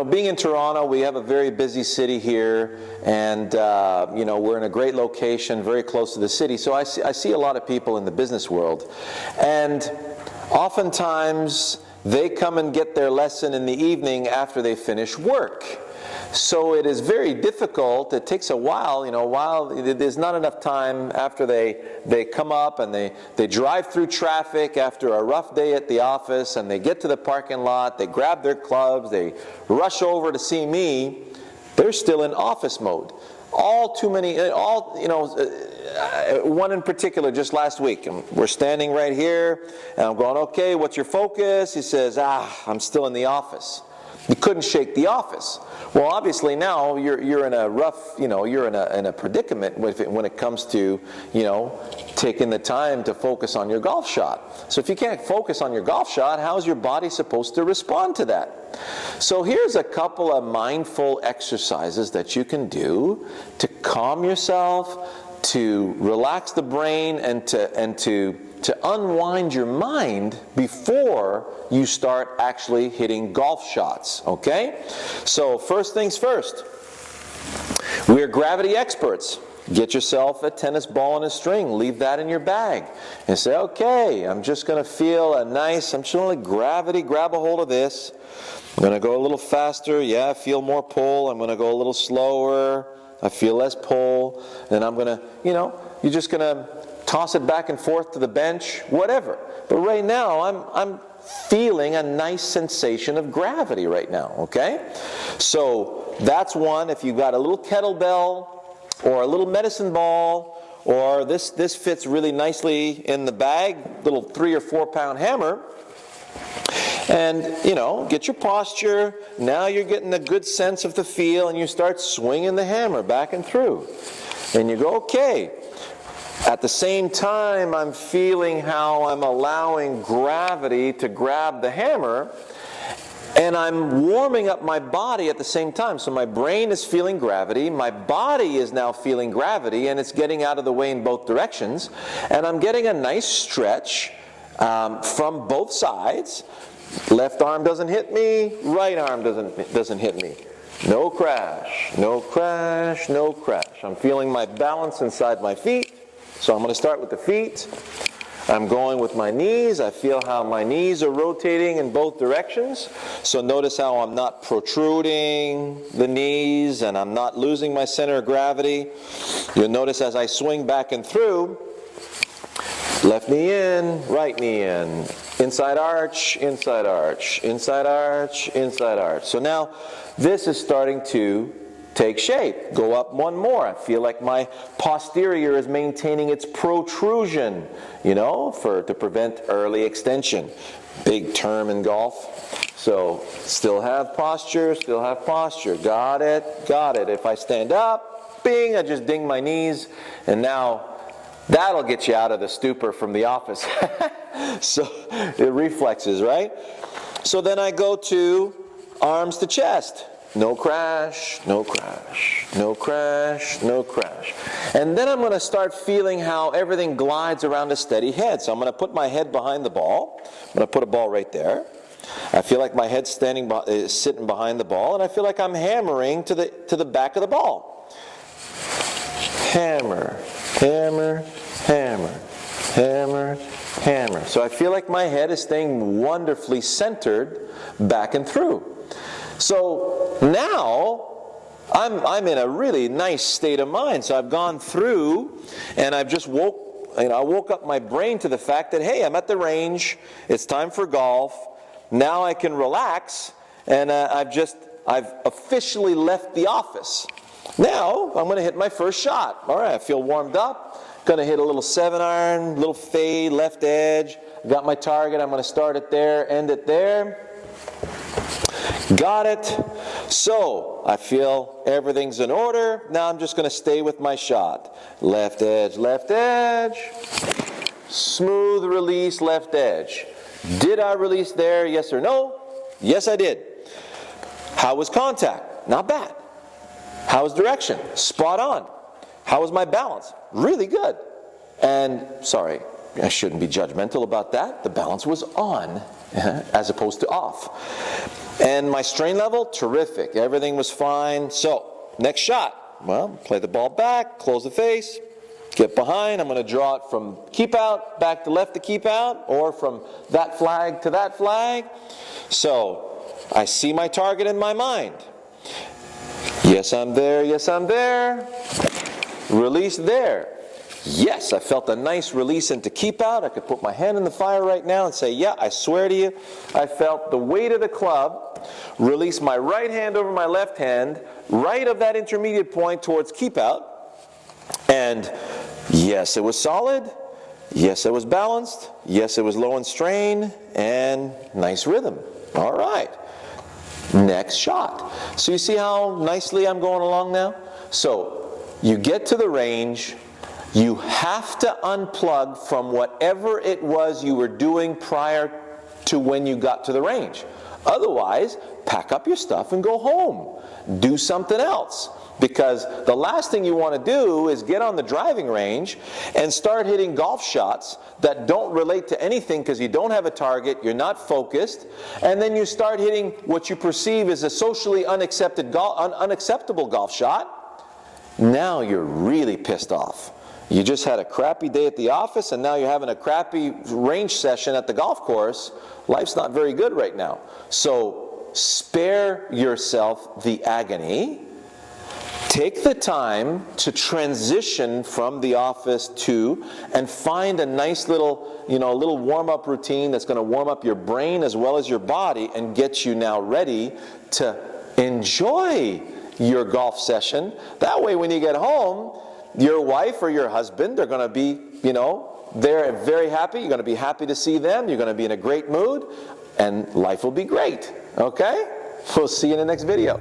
being in Toronto, we have a very busy city here, and we're in a great location, very close to the city. So I see a lot of people in the business world, and oftentimes they come and get their lesson in the evening after they finish work. So it is very difficult. It takes a while, there's not enough time after they come up and they drive through traffic after a rough day at the office, and they get to the parking lot, they grab their clubs, they rush over to see me. They're still in office mode. One in particular just last week. We're standing right here, and I'm going, okay, what's your focus? He says, I'm still in the office. You couldn't shake the office. Well, obviously now you're in a rough, you're in a predicament when it comes to, taking the time to focus on your golf shot. So if you can't focus on your golf shot, how is your body supposed to respond to that? So here's a couple of mindful exercises that you can do to calm yourself, to relax the brain, and to unwind your mind before you start actually hitting golf shots, okay? So first things first, we're gravity experts. Get yourself a tennis ball and a string. Leave that in your bag. And say, okay, I'm just going to feel I'm just going to gravity, grab a hold of this. I'm going to go a little faster. Yeah, I feel more pull. I'm going to go a little slower. I feel less pull. And I'm going to, you're just going to toss it back and forth to the bench, whatever. But right now, I'm feeling a nice sensation of gravity right now, okay? So that's one. If you've got a little kettlebell or a little medicine ball, or this fits really nicely in the bag, little 3 or 4 pound hammer, and get your posture. Now you're getting a good sense of the feel, and you start swinging the hammer back and through. And you go, okay. At the same time, I'm feeling how I'm allowing gravity to grab the hammer, and I'm warming up my body at the same time. So my brain is feeling gravity, my body is now feeling gravity, and it's getting out of the way in both directions. And I'm getting a nice stretch from both sides. Left arm doesn't hit me, right arm doesn't hit me. No crash, no crash, no crash. I'm feeling my balance inside my feet. So I'm going to start with the feet. I'm going with my knees. I feel how my knees are rotating in both directions. So notice how I'm not protruding the knees, and I'm not losing my center of gravity. You'll notice as I swing back and through, left knee in, right knee in, inside arch, inside arch, inside arch, inside arch. So now this is starting to take shape. Go up one more. I feel like my posterior is maintaining its protrusion, to prevent early extension. Big term in golf. So still have posture, still have posture. Got it, got it. If I stand up, bing, I just ding my knees, and now that'll get you out of the stupor from the office. So it reflexes, right? So then I go to arms to chest. No crash, no crash, no crash, no crash. And then I'm going to start feeling how everything glides around a steady head. So I'm going to put my head behind the ball. I'm going to put a ball right there. I feel like my head's sitting behind the ball, and I feel like I'm hammering to the back of the ball. Hammer, hammer, hammer, hammer, hammer. So I feel like my head is staying wonderfully centered back and through. So now I'm in a really nice state of mind. So I've gone through, and I've just I woke up my brain to the fact that, hey, I'm at the range. It's time for golf. Now I can relax, and I've officially left the office. Now I'm going to hit my first shot. All right, I feel warmed up. Going to hit a little 7-iron, little fade, left edge. Got my target. I'm going to start it there, end it there. Got it. So I feel everything's in order. Now I'm just going to stay with my shot. Left edge, left edge. Smooth release, left edge. Did I release there? Yes or no? Yes, I did. How was contact? Not bad. How was direction? Spot on. How was my balance? Really good. And, sorry, I shouldn't be judgmental about that. The balance was on as opposed to off. And my strain level, terrific. Everything was fine. So, next shot. Well, play the ball back, close the face, get behind. I'm going to draw it from keep out, back to left to keep out, or from that flag to that flag. So, I see my target in my mind. Yes, I'm there. Yes, I'm there. Release there. Yes, I felt a nice release into keep out. I could put my hand in the fire right now and say, yeah, I swear to you, I felt the weight of the club release my right hand over my left hand, right of that intermediate point towards keep out. And yes, it was solid. Yes, it was balanced. Yes, it was low in strain and nice rhythm. All right. Next shot. So you see how nicely I'm going along now? So you get to the range. You have to unplug from whatever it was you were doing prior to when you got to the range. Otherwise, pack up your stuff and go home. Do something else. Because the last thing you want to do is get on the driving range and start hitting golf shots that don't relate to anything because you don't have a target, you're not focused, and then you start hitting what you perceive as a socially unacceptable golf shot. Now you're really pissed off. You just had a crappy day at the office, and now you're having a crappy range session at the golf course. Life's not very good right now. So spare yourself the agony. Take the time to transition from the office to, and find a nice little, little warm-up routine that's going to warm up your brain as well as your body and get you now ready to enjoy your golf session. That way when you get home, your wife or your husband are going to be, they're very happy. You're going to be happy to see them. You're going to be in a great mood, and life will be great. Okay? We'll see you in the next video.